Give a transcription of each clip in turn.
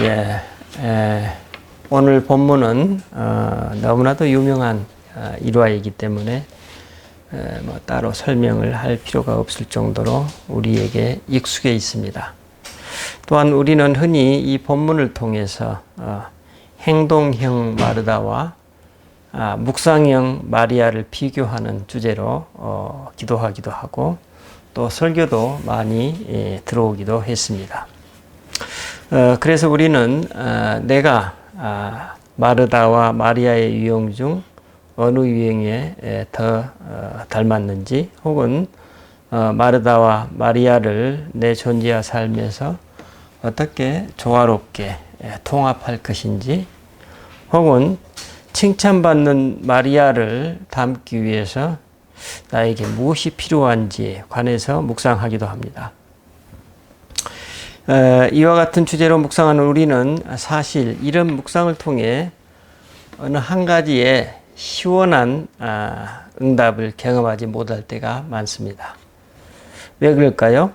예, 오늘 본문은 너무나도 유명한 일화이기 때문에 뭐 따로 설명을 할 필요가 없을 정도로 우리에게 익숙해 있습니다. 또한 우리는 흔히 이 본문을 통해서 행동형 마르다와 묵상형 마리아를 비교하는 주제로 기도하기도 하고 또 설교도 많이 들어오기도 했습니다. 그래서 우리는 내가 마르다와 마리아의 유형 중 어느 유형에 더 닮았는지, 혹은 마르다와 마리아를 내 존재와 삶에서 어떻게 조화롭게 통합할 것인지, 혹은 칭찬받는 마리아를 닮기 위해서 나에게 무엇이 필요한지에 관해서 묵상하기도 합니다. 이와 같은 주제로 묵상하는 우리는 사실 이런 묵상을 통해 어느 한 가지의 시원한 응답을 경험하지 못할 때가 많습니다. 왜 그럴까요?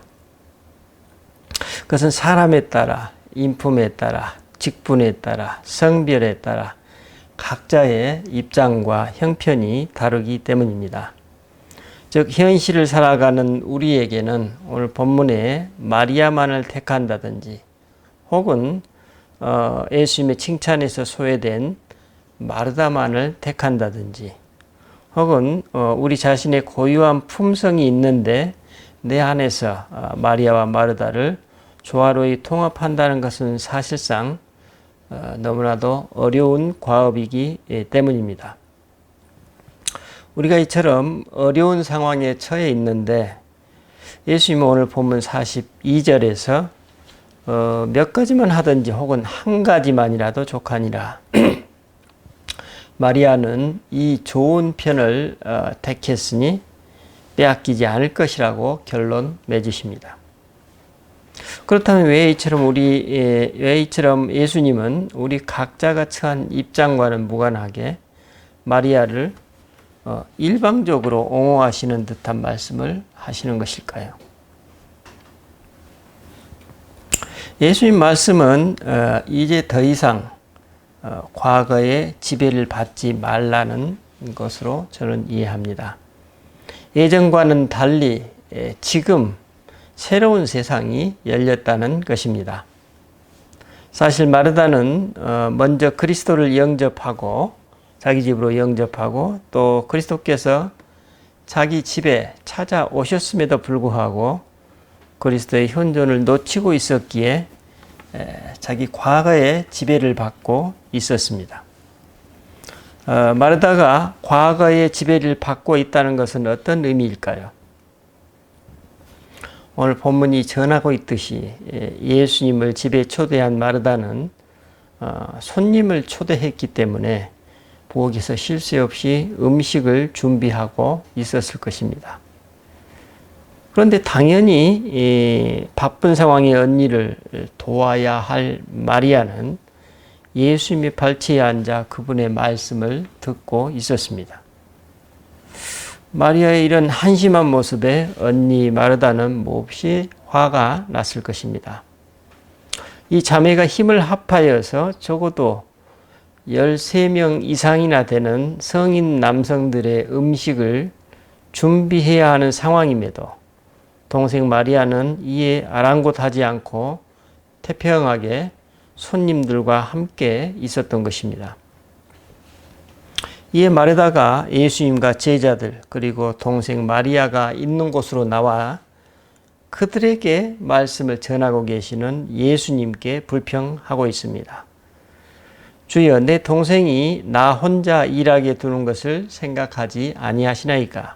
그것은 사람에 따라, 인품에 따라, 직분에 따라, 성별에 따라 각자의 입장과 형편이 다르기 때문입니다. 즉 현실을 살아가는 우리에게는 오늘 본문에 마리아만을 택한다든지, 혹은 예수님의 칭찬에서 소외된 마르다만을 택한다든지, 혹은 우리 자신의 고유한 품성이 있는데 내 안에서 마리아와 마르다를 조화로이 통합한다는 것은 사실상 너무나도 어려운 과업이기 때문입니다. 우리가 이처럼 어려운 상황에 처해 있는데 예수님은 오늘 본문 42절에서 몇 가지만 하든지 혹은 한 가지만이라도 족하니라. 마리아는 이 좋은 편을 택했으니 빼앗기지 않을 것이라고 결론 맺으십니다. 그렇다면 왜 이처럼 예수님은 우리 각자가 처한 입장과는 무관하게 마리아를 일방적으로 옹호하시는 듯한 말씀을 하시는 것일까요? 예수님 말씀은 이제 더 이상 과거의 지배를 받지 말라는 것으로 저는 이해합니다. 예전과는 달리 지금 새로운 세상이 열렸다는 것입니다. 사실 마르다는 먼저 그리스도를 영접하고 자기 집으로 영접하고 또 그리스도께서 자기 집에 찾아오셨음에도 불구하고 그리스도의 현존을 놓치고 있었기에 자기 과거의 지배를 받고 있었습니다. 마르다가 과거의 지배를 받고 있다는 것은 어떤 의미일까요? 오늘 본문이 전하고 있듯이 예수님을 집에 초대한 마르다는 손님을 초대했기 때문에 부엌에서 쉴 새 없이 음식을 준비하고 있었을 것입니다. 그런데 당연히 바쁜 상황의 언니를 도와야 할 마리아는 예수님의 발치에 앉아 그분의 말씀을 듣고 있었습니다. 마리아의 이런 한심한 모습에 언니 마르다는 몹시 화가 났을 것입니다. 이 자매가 힘을 합하여서 적어도 13명 이상이나 되는 성인 남성들의 음식을 준비해야 하는 상황임에도 동생 마리아는 이에 아랑곳하지 않고 태평하게 손님들과 함께 있었던 것입니다. 이에 마르다가 예수님과 제자들 그리고 동생 마리아가 있는 곳으로 나와 그들에게 말씀을 전하고 계시는 예수님께 불평하고 있습니다. 주여, 내 동생이 나 혼자 일하게 두는 것을 생각하지 아니하시나이까?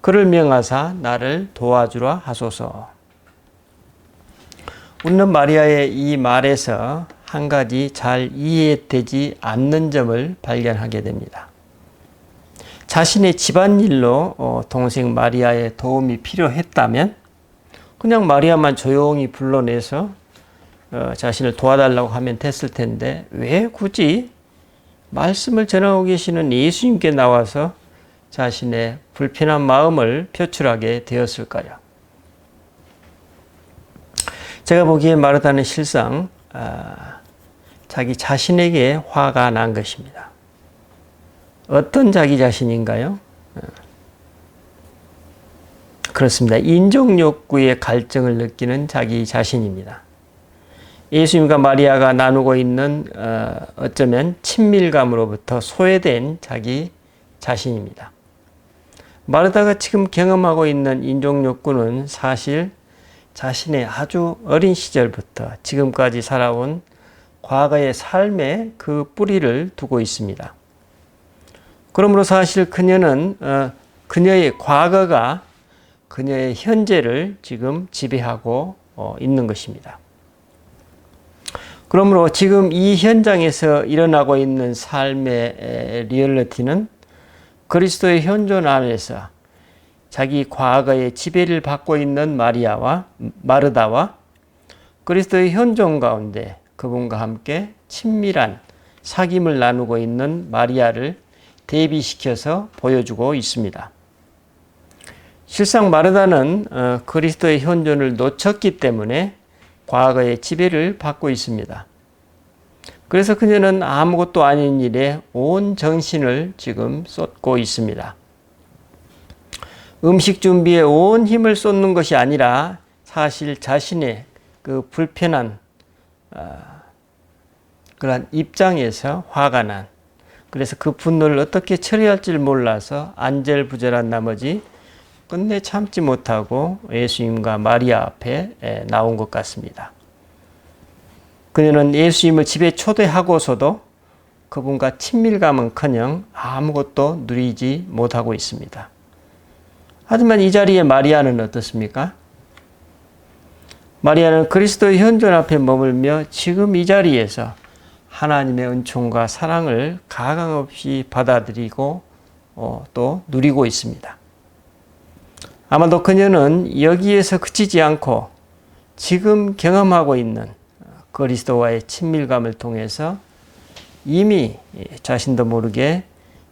그를 명하사 나를 도와주라 하소서. 웃는 마리아의 이 말에서 한 가지 잘 이해되지 않는 점을 발견하게 됩니다. 자신의 집안일로 동생 마리아의 도움이 필요했다면 그냥 마리아만 조용히 불러내서 자신을 도와달라고 하면 됐을 텐데 왜 굳이 말씀을 전하고 계시는 예수님께 나와서 자신의 불편한 마음을 표출하게 되었을까요? 제가 보기에 마르다는 실상 자기 자신에게 화가 난 것입니다. 어떤 자기 자신인가요? 그렇습니다. 인정 욕구의 갈증을 느끼는 자기 자신입니다. 예수님과 마리아가 나누고 있는 어쩌면 친밀감으로부터 소외된 자기 자신입니다. 마르다가 지금 경험하고 있는 인종 욕구는 사실 자신의 아주 어린 시절부터 지금까지 살아온 과거의 삶에 그 뿌리를 두고 있습니다. 그러므로 사실 그녀는 그녀의 과거가 그녀의 현재를 지금 지배하고 있는 것입니다. 그러므로 지금 이 현장에서 일어나고 있는 삶의 리얼리티는 그리스도의 현존 안에서 자기 과거의 지배를 받고 있는 마르다와 그리스도의 현존 가운데 그분과 함께 친밀한 사귐을 나누고 있는 마리아를 대비시켜서 보여주고 있습니다. 실상 마르다는 그리스도의 현존을 놓쳤기 때문에 과거의 지배를 받고 있습니다. 그래서 그녀는 아무것도 아닌 일에 온 정신을 지금 쏟고 있습니다. 음식 준비에 온 힘을 쏟는 것이 아니라 사실 자신의 그 불편한 그러한 입장에서 화가 난, 그래서 그 분노를 어떻게 처리할지를 몰라서 안절부절한 나머지 끝내 참지 못하고 예수님과 마리아 앞에 나온 것 같습니다. 그녀는 예수님을 집에 초대하고서도 그분과 친밀감은커녕 아무것도 누리지 못하고 있습니다. 하지만 이 자리에 마리아는 어떻습니까? 마리아는 그리스도의 현존 앞에 머물며 지금 이 자리에서 하나님의 은총과 사랑을 가감없이 받아들이고 또 누리고 있습니다. 아마도 그녀는 여기에서 그치지 않고 지금 경험하고 있는 그리스도와의 친밀감을 통해서 이미 자신도 모르게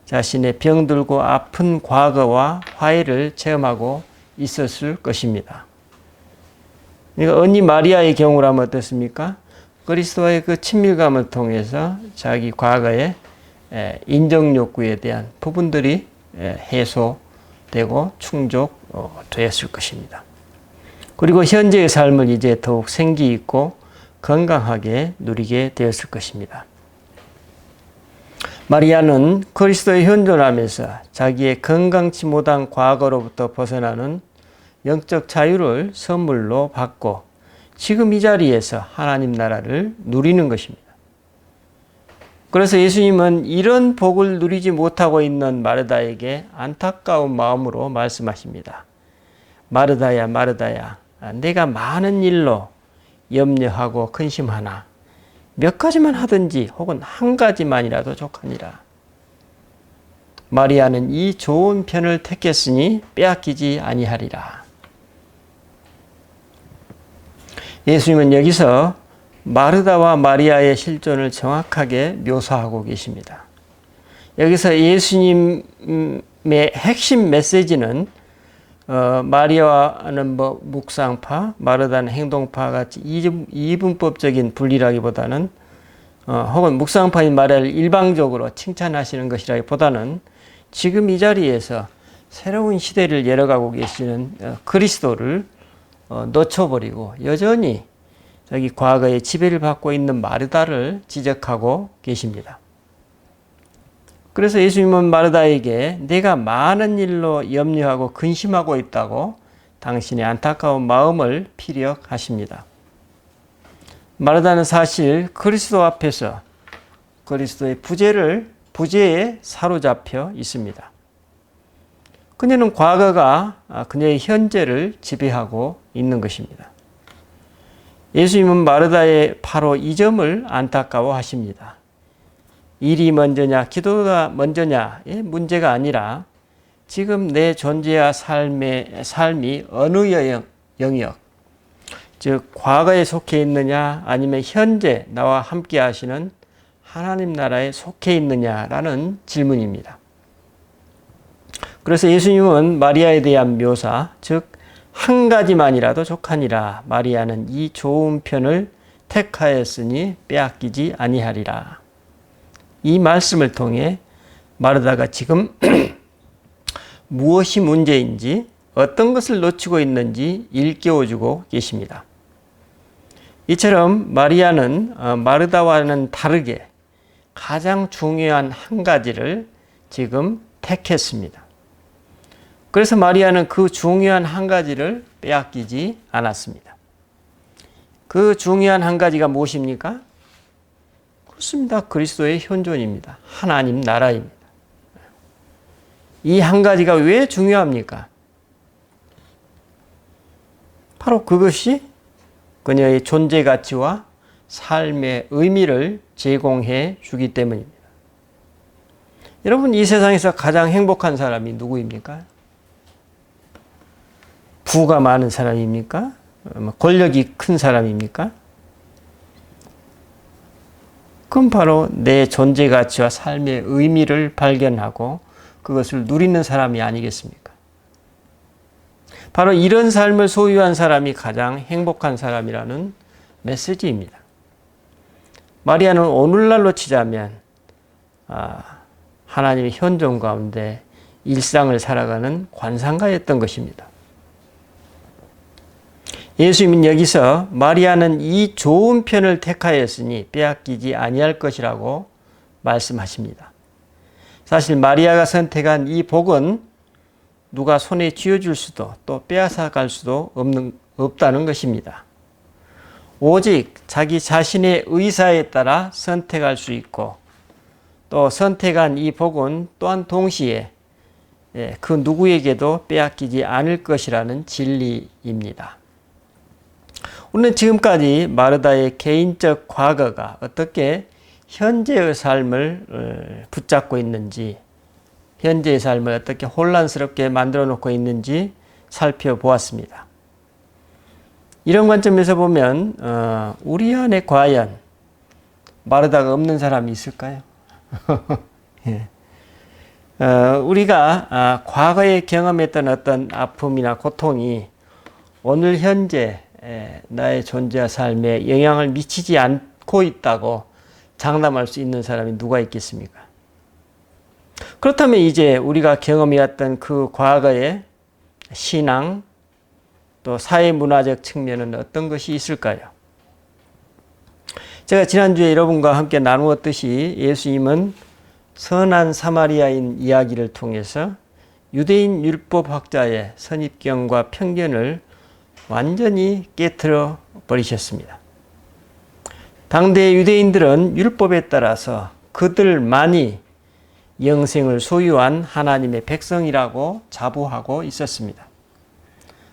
자신의 병들고 아픈 과거와 화해를 체험하고 있었을 것입니다. 그러니까 언니 마리아의 경우라면 어떻습니까? 그리스도와의 그 친밀감을 통해서 자기 과거의 인정 욕구에 대한 부분들이 해소되고 충족되었을 것입니다. 그리고 현재의 삶을 이제 더욱 생기 있고 건강하게 누리게 되었을 것입니다. 마리아는 그리스도의 현존하면서 자기의 건강치 못한 과거로부터 벗어나는 영적 자유를 선물로 받고 지금 이 자리에서 하나님 나라를 누리는 것입니다. 그래서 예수님은 이런 복을 누리지 못하고 있는 마르다에게 안타까운 마음으로 말씀하십니다. 마르다야, 마르다야, 내가 많은 일로 염려하고 근심하나 몇 가지만 하든지 혹은 한 가지만이라도 족하니라. 마리아는 이 좋은 편을 택했으니 빼앗기지 아니하리라. 예수님은 여기서 마르다와 마리아의 실존을 정확하게 묘사하고 계십니다. 여기서 예수님의 핵심 메시지는 마리아는 묵상파, 마르다는 행동파 같이 이분법적인 분리라기보다는 혹은 묵상파인 마리아를 일방적으로 칭찬하시는 것이라기보다는 지금 이 자리에서 새로운 시대를 열어가고 계시는 그리스도를 놓쳐버리고 여전히 자기 과거의 지배를 받고 있는 마르다를 지적하고 계십니다. 그래서 예수님은 마르다에게 내가 많은 일로 염려하고 근심하고 있다고 당신의 안타까운 마음을 피력하십니다. 마르다는 사실 그리스도 앞에서 그리스도의 부재에 사로잡혀 있습니다. 그녀는 과거가 그녀의 현재를 지배하고 있는 것입니다. 예수님은 마르다의 바로 이 점을 안타까워하십니다. 일이 먼저냐, 기도가 먼저냐의 문제가 아니라 지금 내 존재와 삶이 어느 영역, 즉 과거에 속해 있느냐 아니면 현재 나와 함께 하시는 하나님 나라에 속해 있느냐라는 질문입니다. 그래서 예수님은 마리아에 대한 묘사, 즉 한 가지만이라도 족하니라. 마리아는 이 좋은 편을 택하였으니 빼앗기지 아니하리라. 이 말씀을 통해 마르다가 지금 무엇이 문제인지, 어떤 것을 놓치고 있는지 일깨워주고 계십니다. 이처럼 마리아는 마르다와는 다르게 가장 중요한 한 가지를 지금 택했습니다. 그래서 마리아는 그 중요한 한 가지를 빼앗기지 않았습니다. 그 중요한 한 가지가 무엇입니까? 그렇습니다. 그리스도의 현존입니다. 하나님 나라입니다. 이 한 가지가 왜 중요합니까? 바로 그것이 그녀의 존재 가치와 삶의 의미를 제공해 주기 때문입니다. 여러분, 이 세상에서 가장 행복한 사람이 누구입니까? 부가 많은 사람입니까? 권력이 큰 사람입니까? 그건 바로 내 존재 가치와 삶의 의미를 발견하고 그것을 누리는 사람이 아니겠습니까? 바로 이런 삶을 소유한 사람이 가장 행복한 사람이라는 메시지입니다. 마리아는 오늘날로 치자면 하나님의 현존 가운데 일상을 살아가는 관상가였던 것입니다. 예수님은 여기서 마리아는 이 좋은 편을 택하였으니 빼앗기지 아니할 것이라고 말씀하십니다. 사실 마리아가 선택한 이 복은 누가 손에 쥐어줄 수도 또 빼앗아 갈 수도 없다는 것입니다. 오직 자기 자신의 의사에 따라 선택할 수 있고, 또 선택한 이 복은 또한 동시에 그 누구에게도 빼앗기지 않을 것이라는 진리입니다. 우리는 지금까지 마르다의 개인적 과거가 어떻게 현재의 삶을 붙잡고 있는지, 현재의 삶을 어떻게 혼란스럽게 만들어 놓고 있는지 살펴보았습니다. 이런 관점에서 보면 우리 안에 과연 마르다가 없는 사람이 있을까요? 예. 우리가 과거에 경험했던 어떤 아픔이나 고통이 오늘 현재 나의 존재와 삶에 영향을 미치지 않고 있다고 장담할 수 있는 사람이 누가 있겠습니까? 그렇다면 이제 우리가 경험해왔던 그 과거의 신앙, 또 사회문화적 측면은 어떤 것이 있을까요? 제가 지난주에 여러분과 함께 나누었듯이 예수님은 선한 사마리아인 이야기를 통해서 유대인 율법학자의 선입견과 편견을 완전히 깨트려 버리셨습니다. 당대 유대인들은 율법에 따라서 그들만이 영생을 소유한 하나님의 백성이라고 자부하고 있었습니다.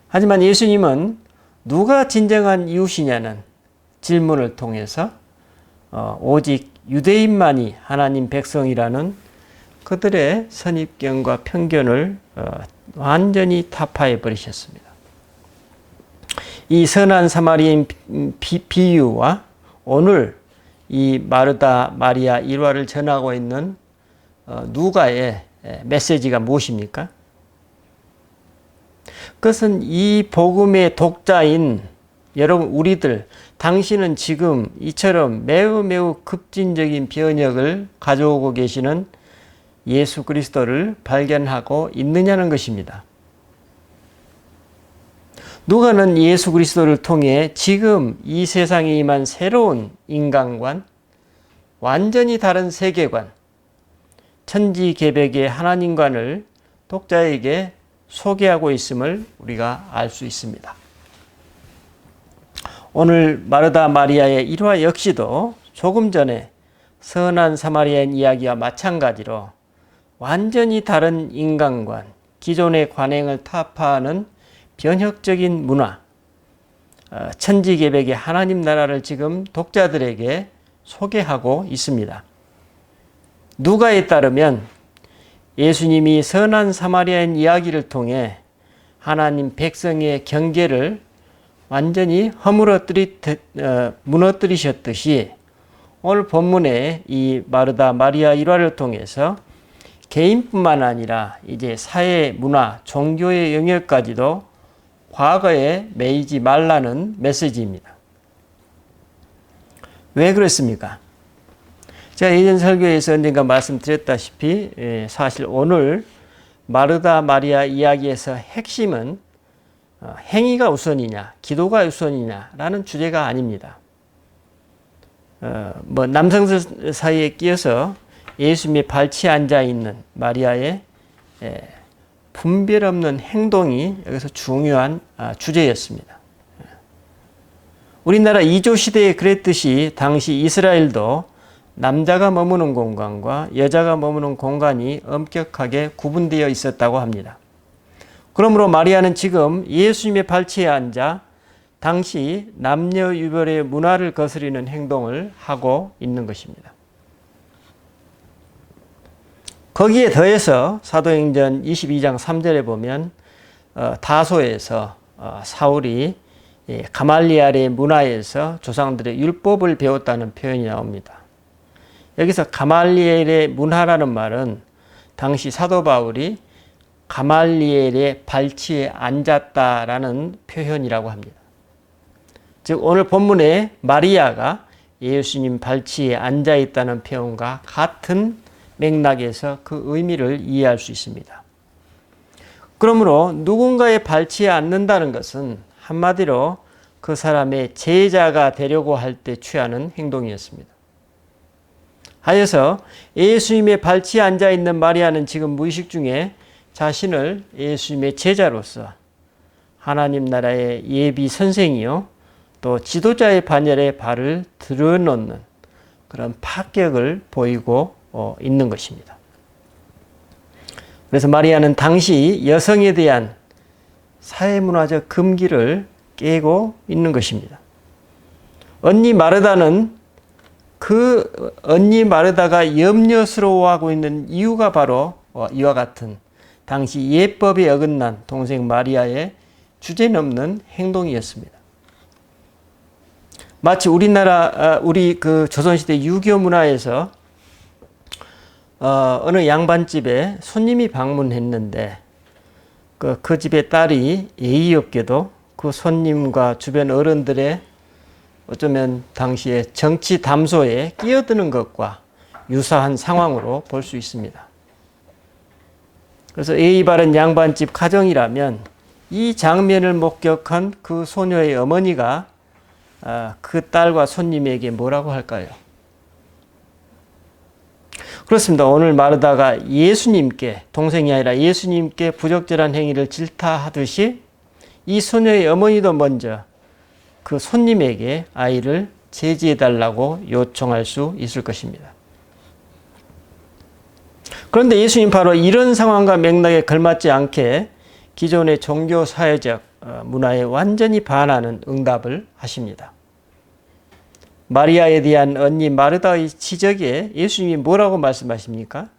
하지만 예수님은 누가 진정한 이웃이냐는 질문을 통해서 오직 유대인만이 하나님 백성이라는 그들의 선입견과 편견을 완전히 타파해 버리셨습니다. 이 선한 사마리아인 비유와 오늘 이 마르다 마리아 일화를 전하고 있는 누가의 메시지가 무엇입니까? 그것은 이 복음의 독자인 여러분 우리들, 당신은 지금 이처럼 매우 급진적인 변혁을 가져오고 계시는 예수 그리스도를 발견하고 있느냐는 것입니다. 누가는 예수 그리스도를 통해 지금 이 세상에 임한 새로운 인간관, 완전히 다른 세계관, 천지개벽의 하나님관을 독자에게 소개하고 있음을 우리가 알 수 있습니다. 오늘 마르다 마리아의 일화 역시도 조금 전에 선한 사마리아인 이야기와 마찬가지로 완전히 다른 인간관, 기존의 관행을 타파하는 변혁적인 문화, 천지개벽의 하나님 나라를 지금 독자들에게 소개하고 있습니다. 누가에 따르면 예수님이 선한 사마리아인 이야기를 통해 하나님 백성의 경계를 완전히 무너뜨리셨듯이 오늘 본문의 이 마르다 마리아 일화를 통해서 개인뿐만 아니라 이제 사회, 문화, 종교의 영역까지도 과거에 매이지 말라는 메시지입니다. 왜 그렇습니까? 제가 예전 설교에서 언젠가 말씀드렸다시피 사실 오늘 마르다 마리아 이야기에서 핵심은 행위가 우선이냐 기도가 우선이냐라는 주제가 아닙니다. 남성들 사이에 끼어서 예수님의 발치에 앉아 있는 마리아의 분별 없는 행동이 여기서 중요한 주제였습니다. 우리나라 이조 시대에 그랬듯이 당시 이스라엘도 남자가 머무는 공간과 여자가 머무는 공간이 엄격하게 구분되어 있었다고 합니다. 그러므로 마리아는 지금 예수님의 발치에 앉아 당시 남녀 유별의 문화를 거스리는 행동을 하고 있는 것입니다. 거기에 더해서 사도행전 22장 3절에 보면 다소에서 사울이 가말리엘의 문화에서 조상들의 율법을 배웠다는 표현이 나옵니다. 여기서 가말리엘의 문화라는 말은 당시 사도 바울이 가말리엘의 발치에 앉았다라는 표현이라고 합니다. 즉 오늘 본문에 마리아가 예수님 발치에 앉아 있다는 표현과 같은 맥락에서 그 의미를 이해할 수 있습니다. 그러므로 누군가의 발치에 앉는다는 것은 한마디로 그 사람의 제자가 되려고 할 때 취하는 행동이었습니다. 하여서 예수님의 발치에 앉아 있는 마리아는 지금 무의식 중에 자신을 예수님의 제자로서 하나님 나라의 예비 선생이요 또 지도자의 반열에 발을 들여놓는 그런 파격을 보이고 있는 것입니다. 그래서 마리아는 당시 여성에 대한 사회문화적 금기를 깨고 있는 것입니다. 언니 마르다는 그 언니 마르다가 염려스러워하고 있는 이유가 바로 이와 같은 당시 예법에 어긋난 동생 마리아의 주제넘는 행동이었습니다. 마치 우리 그 조선시대 유교 문화에서 어느 양반집에 손님이 방문했는데 그 집의 딸이 예의 없게도 그 손님과 주변 어른들의 어쩌면 당시에 정치 담소에 끼어드는 것과 유사한 상황으로 볼 수 있습니다. 그래서 예의 바른 양반집 가정이라면 이 장면을 목격한 그 소녀의 어머니가 그 딸과 손님에게 뭐라고 할까요? 그렇습니다. 오늘 마르다가 예수님께, 동생이 아니라 예수님께 부적절한 행위를 질타하듯이 이 소녀의 어머니도 먼저 그 손님에게 아이를 제지해달라고 요청할 수 있을 것입니다. 그런데 예수님 바로 이런 상황과 맥락에 걸맞지 않게 기존의 종교 사회적 문화에 완전히 반하는 응답을 하십니다. 마리아에 대한 언니 마르다의 지적에 예수님이 뭐라고 말씀하십니까?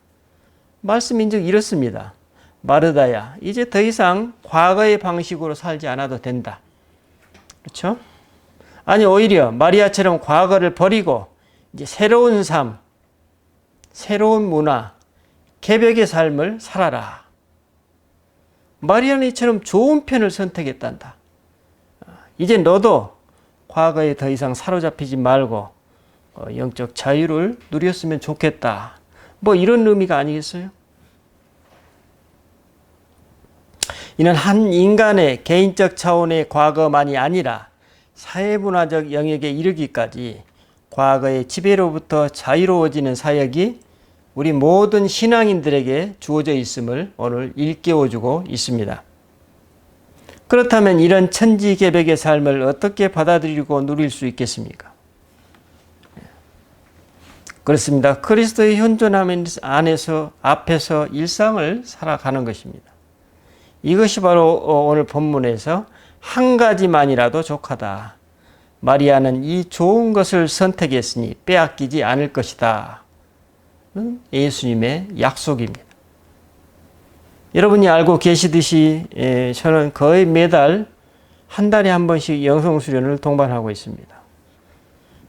말씀인 즉 이렇습니다. 마르다야, 이제 더 이상 과거의 방식으로 살지 않아도 된다. 그렇죠? 아니 오히려 마리아처럼 과거를 버리고 이제 새로운 삶, 새로운 문화, 개벽의 삶을 살아라. 마리아는 이처럼 좋은 편을 선택했단다. 이제 너도 과거에 더 이상 사로잡히지 말고 영적 자유를 누렸으면 좋겠다. 뭐 이런 의미가 아니겠어요? 이는 한 인간의 개인적 차원의 과거만이 아니라 사회문화적 영역에 이르기까지 과거의 지배로부터 자유로워지는 사역이 우리 모든 신앙인들에게 주어져 있음을 오늘 일깨워주고 있습니다. 그렇다면 이런 천지개벽의 삶을 어떻게 받아들이고 누릴 수 있겠습니까? 그렇습니다. 그리스도의 현존함 안에서 앞에서 일상을 살아가는 것입니다. 이것이 바로 오늘 본문에서 한 가지만이라도 족하다. 마리아는 이 좋은 것을 선택했으니 빼앗기지 않을 것이다. 예수님의 약속입니다. 여러분이 알고 계시듯이 저는 거의 매달 한 달에 한 번씩 영성수련을 동반하고 있습니다.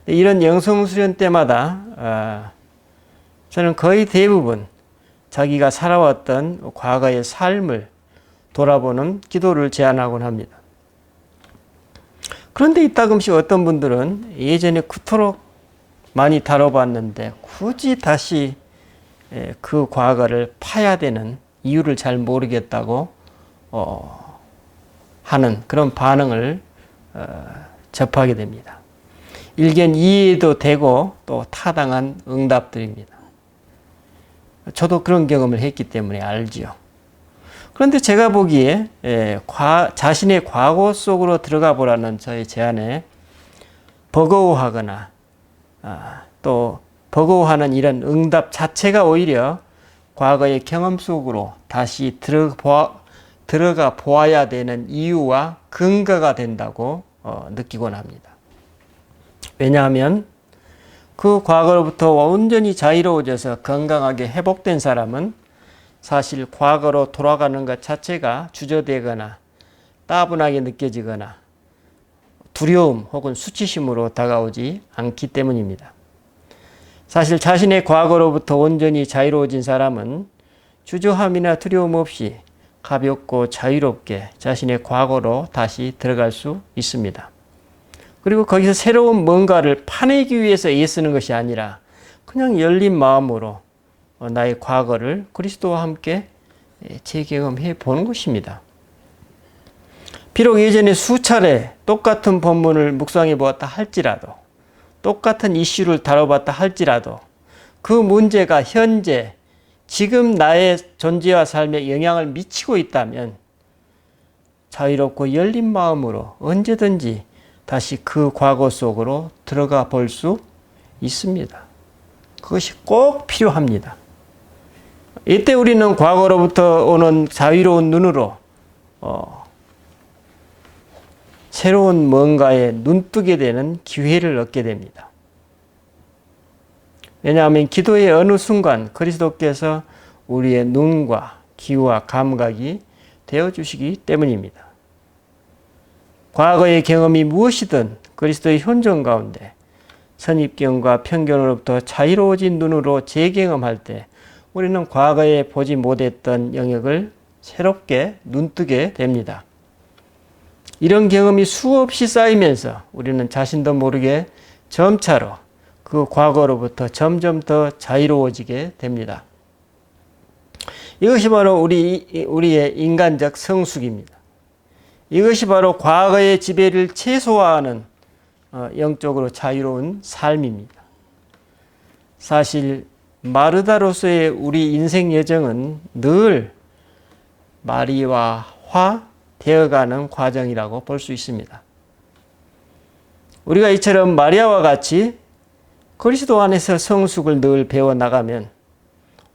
이런 영성수련 때마다 저는 거의 대부분 자기가 살아왔던 과거의 삶을 돌아보는 기도를 제안하곤 합니다. 그런데 이따금씩 어떤 분들은 예전에 그토록 많이 다뤄봤는데 굳이 다시 그 과거를 파야 되는 이유를 잘 모르겠다고 하는 그런 반응을 접하게 됩니다. 일견 이해도 되고 또 타당한 응답들입니다. 저도 그런 경험을 했기 때문에 알지요. 그런데 제가 보기에 자신의 과거 속으로 들어가 보라는 저의 제안에 버거워하거나 또 버거워하는 이런 응답 자체가 오히려 과거의 경험 속으로 다시 들어가 보아야 되는 이유와 근거가 된다고 느끼곤 합니다. 왜냐하면 그 과거로부터 온전히 자유로워져서 건강하게 회복된 사람은 사실 과거로 돌아가는 것 자체가 주저되거나 따분하게 느껴지거나 두려움 혹은 수치심으로 다가오지 않기 때문입니다. 사실 자신의 과거로부터 온전히 자유로워진 사람은 주저함이나 두려움 없이 가볍고 자유롭게 자신의 과거로 다시 들어갈 수 있습니다. 그리고 거기서 새로운 뭔가를 파내기 위해서 애쓰는 것이 아니라 그냥 열린 마음으로 나의 과거를 그리스도와 함께 재경험해 보는 것입니다. 비록 예전에 수차례 똑같은 본문을 묵상해 보았다 할지라도 똑같은 이슈를 다뤄봤다 할지라도 그 문제가 현재 지금 나의 존재와 삶에 영향을 미치고 있다면 자유롭고 열린 마음으로 언제든지 다시 그 과거 속으로 들어가 볼 수 있습니다. 그것이 꼭 필요합니다. 이때 우리는 과거로부터 오는 자유로운 눈으로 새로운 뭔가에 눈뜨게 되는 기회를 얻게 됩니다. 왜냐하면 기도의 어느 순간 그리스도께서 우리의 눈과 귀와 감각이 되어주시기 때문입니다. 과거의 경험이 무엇이든 그리스도의 현존 가운데 선입견과 편견으로부터 자유로워진 눈으로 재경험할 때 우리는 과거에 보지 못했던 영역을 새롭게 눈뜨게 됩니다. 이런 경험이 수없이 쌓이면서 우리는 자신도 모르게 점차로 그 과거로부터 점점 더 자유로워지게 됩니다. 이것이 바로 우리의 인간적 성숙입니다. 이것이 바로 과거의 지배를 최소화하는 영적으로 자유로운 삶입니다. 사실 마르다로서의 우리 인생 여정은 늘 마리아화 되어가는 과정이라고 볼 수 있습니다. 우리가 이처럼 마리아와 같이 그리스도 안에서 성숙을 늘 배워나가면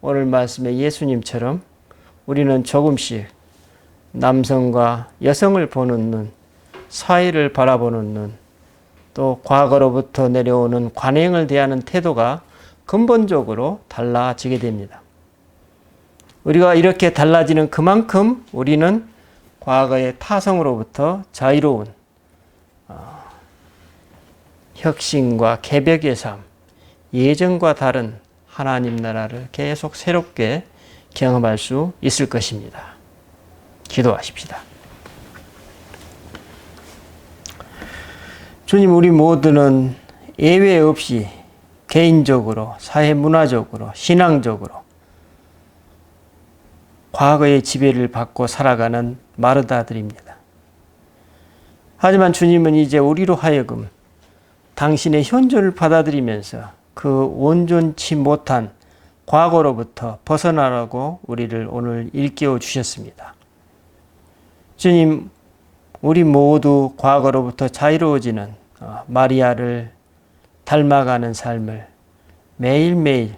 오늘 말씀의 예수님처럼 우리는 조금씩 남성과 여성을 보는 눈, 사회를 바라보는 눈, 또 과거로부터 내려오는 관행을 대하는 태도가 근본적으로 달라지게 됩니다. 우리가 이렇게 달라지는 그만큼 우리는 과거의 타성으로부터 자유로운 혁신과 개벽의 삶, 예전과 다른 하나님 나라를 계속 새롭게 경험할 수 있을 것입니다. 기도하십시다. 주님, 우리 모두는 예외 없이 개인적으로, 사회문화적으로, 신앙적으로 과거의 지배를 받고 살아가는 마르다들입니다. 하지만 주님은 이제 우리로 하여금 당신의 현존을 받아들이면서 그 온전치 못한 과거로부터 벗어나라고 우리를 오늘 일깨워 주셨습니다. 주님, 우리 모두 과거로부터 자유로워지는 마리아를 닮아가는 삶을 매일매일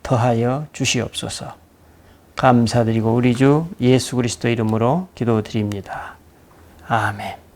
더하여 주시옵소서. 감사드리고 우리 주 예수 그리스도 이름으로 기도드립니다. 아멘.